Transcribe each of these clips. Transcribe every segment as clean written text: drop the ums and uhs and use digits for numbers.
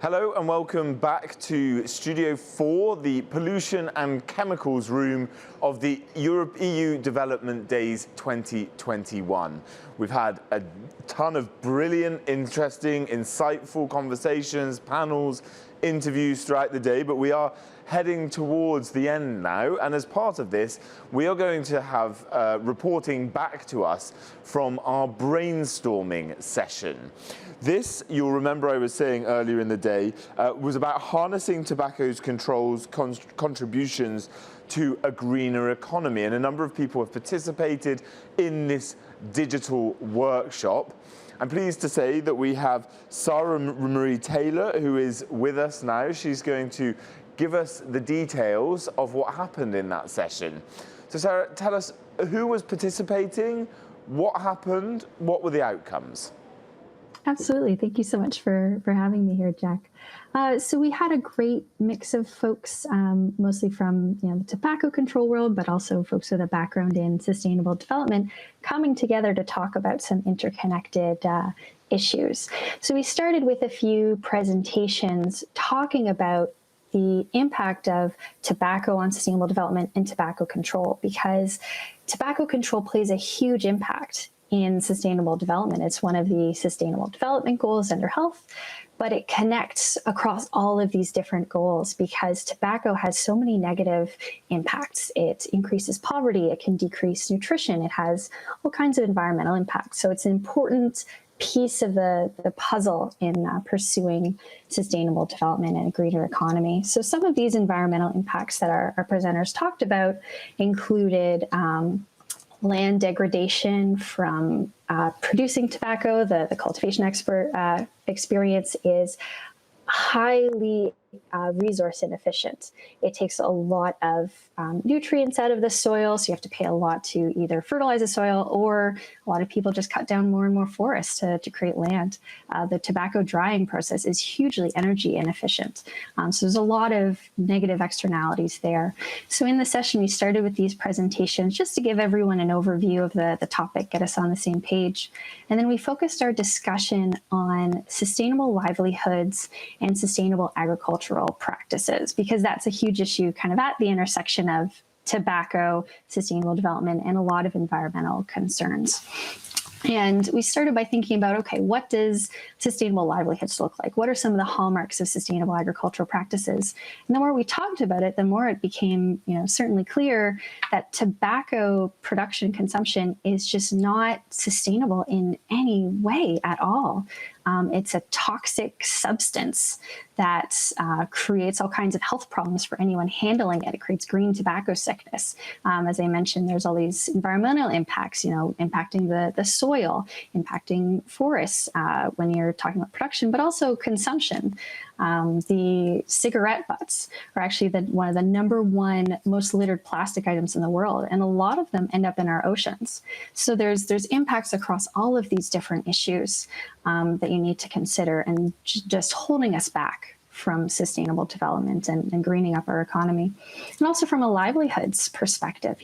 Hello and welcome back to Studio 4, the Pollution and Chemicals room of the EU Development Days 2021. We've had a ton of brilliant, interesting, insightful conversations, panels, interviews throughout the day, but we are heading towards the end now, and as part of this we are going to have reporting back to us from our brainstorming session. This, you'll remember I was saying earlier in the day, was about harnessing tobacco's contributions to a greener economy, and a number of people have participated in this digital workshop. I'm pleased to say that we have Sara Marie Taylor, who is with us now. She's going to give us the details of what happened in that session. So Sara, tell us who was participating, what happened, what were the outcomes? Absolutely. Thank you so much for having me here, Jack. So we had a great mix of folks, mostly from the tobacco control world, but also folks with a background in sustainable development, coming together to talk about some interconnected issues. So we started with a few presentations talking about the impact of tobacco on sustainable development and tobacco control, because tobacco control plays a huge impact in sustainable development. It's one of the sustainable development goals under health, but it connects across all of these different goals because tobacco has so many negative impacts. It increases poverty, it can decrease nutrition, it has all kinds of environmental impacts. So it's an important piece of the puzzle in pursuing sustainable development and a greener economy. So some of these environmental impacts that our presenters talked about included land degradation from producing tobacco. The cultivation expert experience is highly resource inefficient. It takes a lot of nutrients out of the soil, so you have to pay a lot to either fertilize the soil, or a lot of people just cut down more and more forests to create land. The tobacco drying process is hugely energy inefficient. So there's a lot of negative externalities there. So in the session, we started with these presentations just to give everyone an overview of the topic, get us on the same page. And then we focused our discussion on sustainable livelihoods and sustainable agricultural practices, because that's a huge issue kind of at the intersection of tobacco, sustainable development, and a lot of environmental concerns. And we started by thinking about, okay, what does sustainable livelihoods look like? What are some of the hallmarks of sustainable agricultural practices? And the more we talked about it, the more it became, certainly clear that tobacco production consumption is just not sustainable in any way at all. It's a toxic substance that creates all kinds of health problems for anyone handling it. It creates green tobacco sickness. As I mentioned, there's all these environmental impacts, impacting the soil, impacting forests when you're talking about production, but also consumption. The cigarette butts are actually one of the #1 most littered plastic items in the world, and a lot of them end up in our oceans. So there's impacts across all of these different issues that you need to consider, and just holding us back from sustainable development and greening up our economy. And also from a livelihoods perspective,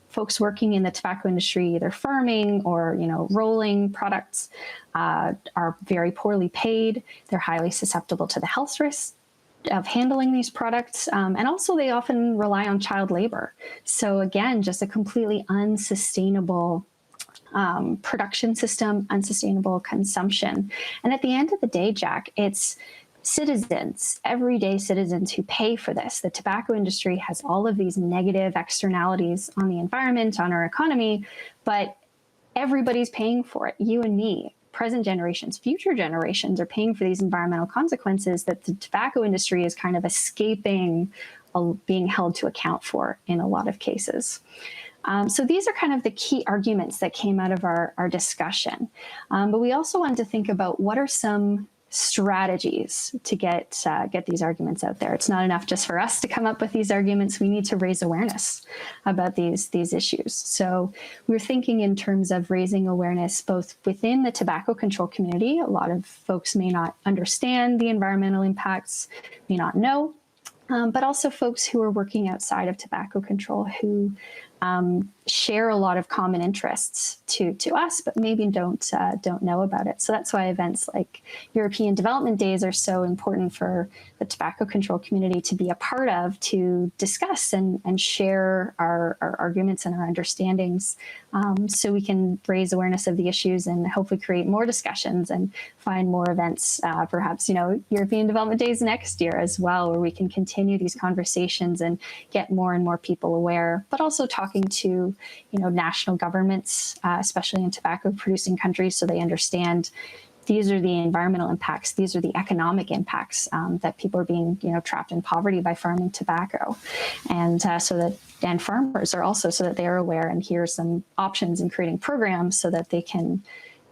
folks working in the tobacco industry, either farming or, rolling products, are very poorly paid. They're highly susceptible to the health risks of handling these products. And also they often rely on child labor. So again, just a completely unsustainable production system, unsustainable consumption. And at the end of the day, Jack, it's citizens, everyday citizens who pay for this. The tobacco industry has all of these negative externalities on the environment, on our economy, but everybody's paying for it. You and me, present generations, future generations are paying for these environmental consequences that the tobacco industry is kind of escaping being held to account for in a lot of cases. So these are kind of the key arguments that came out of our discussion. But we also wanted to think about what are some strategies to get these arguments out there. It's not enough just for us to come up with these arguments. We need to raise awareness about these issues. So we're thinking in terms of raising awareness both within the tobacco control community. A lot of folks may not understand the environmental impacts, may not know, but also folks who are working outside of tobacco control who share a lot of common interests to us, but maybe don't know about it. So that's why events like European Development Days are so important for the tobacco control community to be a part of, to discuss and share our arguments and our understandings, so we can raise awareness of the issues and hopefully create more discussions and find more events, perhaps, European Development Days next year as well, where we can continue these conversations and get more and more people aware, but also talking to national governments, especially in tobacco producing countries, so they understand these are the environmental impacts, these are the economic impacts, that people are being trapped in poverty by farming tobacco, and and farmers are also, so that they are aware, and here are some options in creating programs so that they can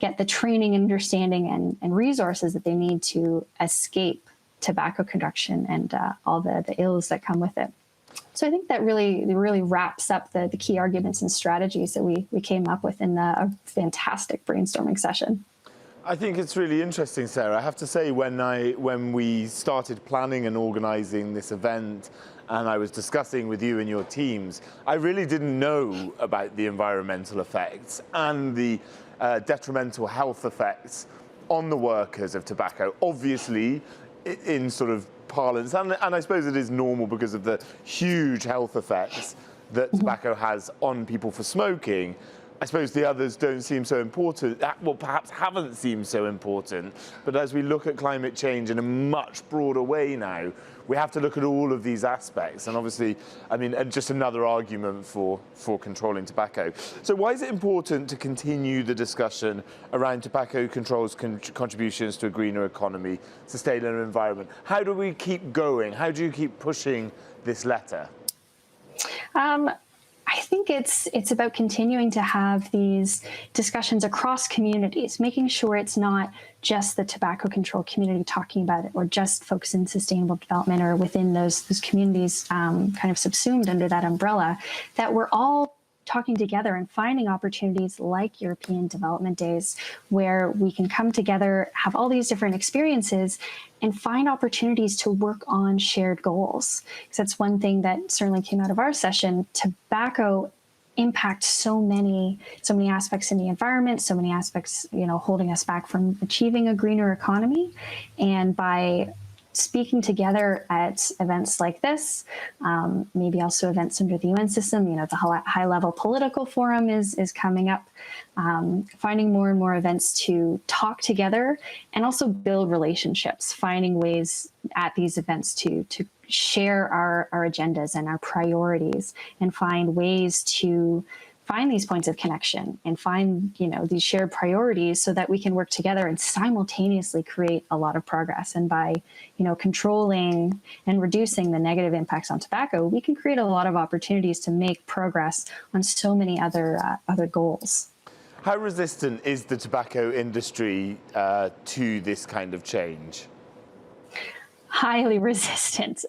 get the training, understanding, and resources that they need to escape tobacco production and all the ills that come with it. So I think that really wraps up the key arguments and strategies that we came up with in a fantastic brainstorming session. I think it's really interesting, Sarah. I have to say, when we started planning and organizing this event, and I was discussing with you and your teams, I really didn't know about the environmental effects and the detrimental health effects on the workers of tobacco. Obviously, in sort of parlance, and I suppose it is normal because of the huge health effects that tobacco has on people for smoking. I suppose the others don't seem so important, well, perhaps haven't seemed so important, but as we look at climate change in a much broader way now, we have to look at all of these aspects, and obviously, just another argument for controlling tobacco. So why is it important to continue the discussion around tobacco control's contributions to a greener economy, sustainable environment? How do we keep going? How do you keep pushing this letter? I think it's about continuing to have these discussions across communities, making sure it's not just the tobacco control community talking about it, or just folks in sustainable development or within those communities kind of subsumed under that umbrella, that we're all talking together and finding opportunities like European Development Days, where we can come together, have all these different experiences, and find opportunities to work on shared goals. Because that's one thing that certainly came out of our session. Tobacco impacts so many aspects in the environment, so many aspects, holding us back from achieving a greener economy. And by speaking together at events like this, maybe also events under the UN system, the high-level political forum is coming up, finding more and more events to talk together and also build relationships, finding ways at these events to share our agendas and our priorities, and find ways to find these points of connection and find, these shared priorities, so that we can work together and simultaneously create a lot of progress. And by, controlling and reducing the negative impacts on tobacco, we can create a lot of opportunities to make progress on so many other goals. How resistant is the tobacco industry to this kind of change? Highly resistant.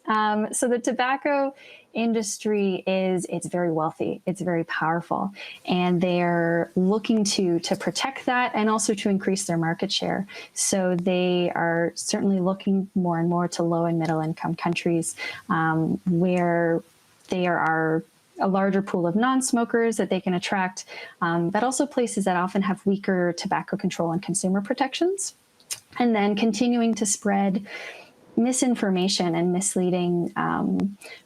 So the tobacco industry it's very wealthy, it's very powerful, and they're looking to protect that and also to increase their market share. So they are certainly looking more and more to low and middle income countries, where there are a larger pool of non-smokers that they can attract, but also places that often have weaker tobacco control and consumer protections, and then continuing to spread misinformation and misleading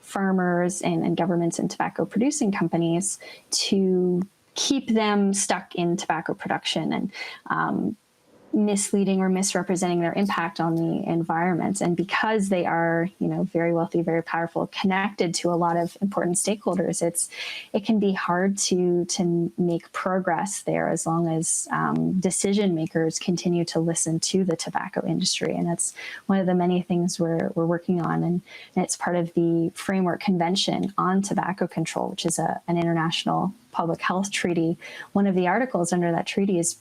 farmers and governments and tobacco producing companies to keep them stuck in tobacco production, and misleading or misrepresenting their impact on the environment. And because they are, very wealthy, very powerful, connected to a lot of important stakeholders, it can be hard to make progress there, as long as decision makers continue to listen to the tobacco industry. And that's one of the many things we're working on. And it's part of the Framework Convention on Tobacco Control, which is an international public health treaty. One of the articles under that treaty is,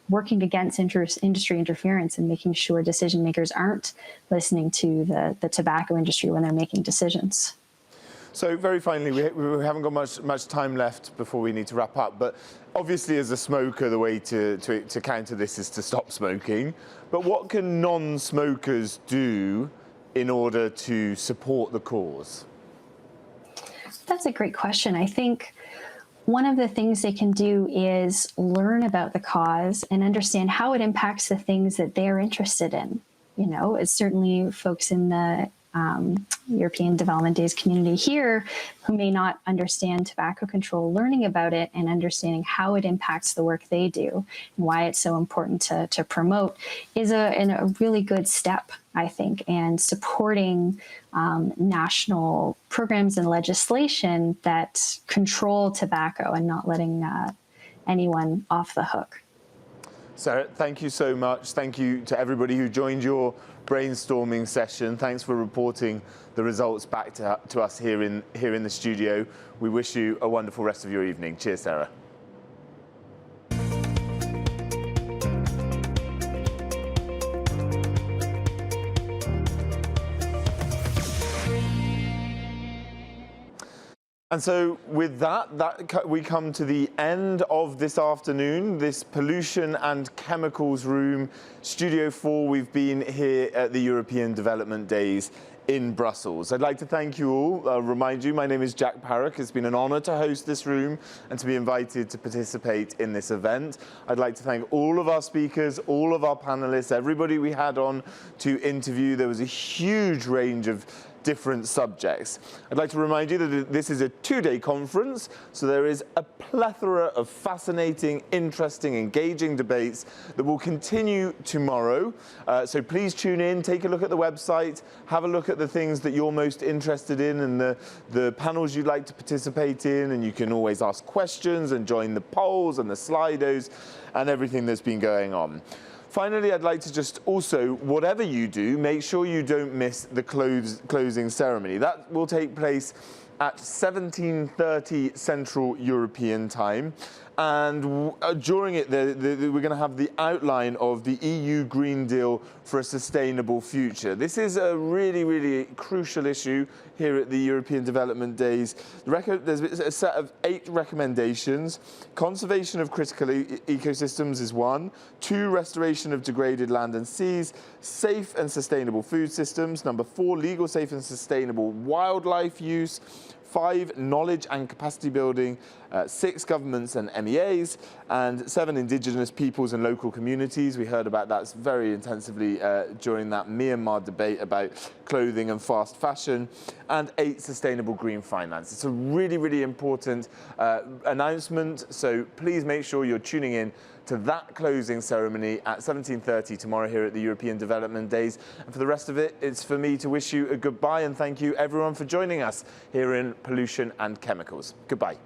working against industry interference and making sure decision makers aren't listening to the tobacco industry when they're making decisions. So very finally, we haven't got much time left before we need to wrap up, but obviously as a smoker, the way to counter this is to stop smoking. But what can non-smokers do in order to support the cause? That's a great question. I think one of the things they can do is learn about the cause and understand how it impacts the things that they're interested in. You know, it's certainly folks in the European Development Days community here who may not understand tobacco control, learning about it and understanding how it impacts the work they do and why it's so important to promote is a really good step, I think, and supporting national programs and legislation that control tobacco and not letting anyone off the hook. Sarah, thank you so much. Thank you to everybody who joined your brainstorming session. Thanks for reporting the results back to us here in the studio. We wish you a wonderful rest of your evening. Cheers, Sarah. And so with that, we come to the end of this afternoon, this pollution and chemicals room, Studio 4. We've been here at the European Development Days in Brussels. I'd like to thank you all. I'll remind you, my name is Jack PARROCK. It's been an honor to host this room and to be invited to participate in this event. I'd like to thank all of our speakers, all of our panelists, everybody we had on to interview. There was a huge range of different subjects. I'd like to remind you that this is a two-day conference, so there is a plethora of fascinating, interesting, engaging debates that will continue tomorrow. So please tune in, take a look at the website, have a look at the things that you're most interested in and the panels you'd like to participate in, and you can always ask questions and join the polls and the Slidos and everything that's been going on. Finally, I'd like to just also, whatever you do, make sure you don't miss the closing ceremony. That will take place at 17:30 Central European Time. And during it, we're going to have the outline of the EU Green Deal for a Sustainable Future. This is a really, really crucial issue here at the European Development Days. There's a set of 8 recommendations. Conservation of critical ecosystems is 1. 2, restoration of degraded land and seas. Safe and sustainable food systems. Number 4, legal, safe and sustainable wildlife use. 5, knowledge and capacity building. 6, governments and MEAs. And 7, indigenous peoples and local communities. We heard about that very intensively during that Myanmar debate about clothing and fast fashion. And 8, sustainable green finance. It's a really, really important announcement. So please make sure you're tuning in to that closing ceremony at 17:30 tomorrow here at the European Development Days. And for the rest of it, it's for me to wish you a goodbye and thank you everyone for joining us here in Pollution and Chemicals. Goodbye.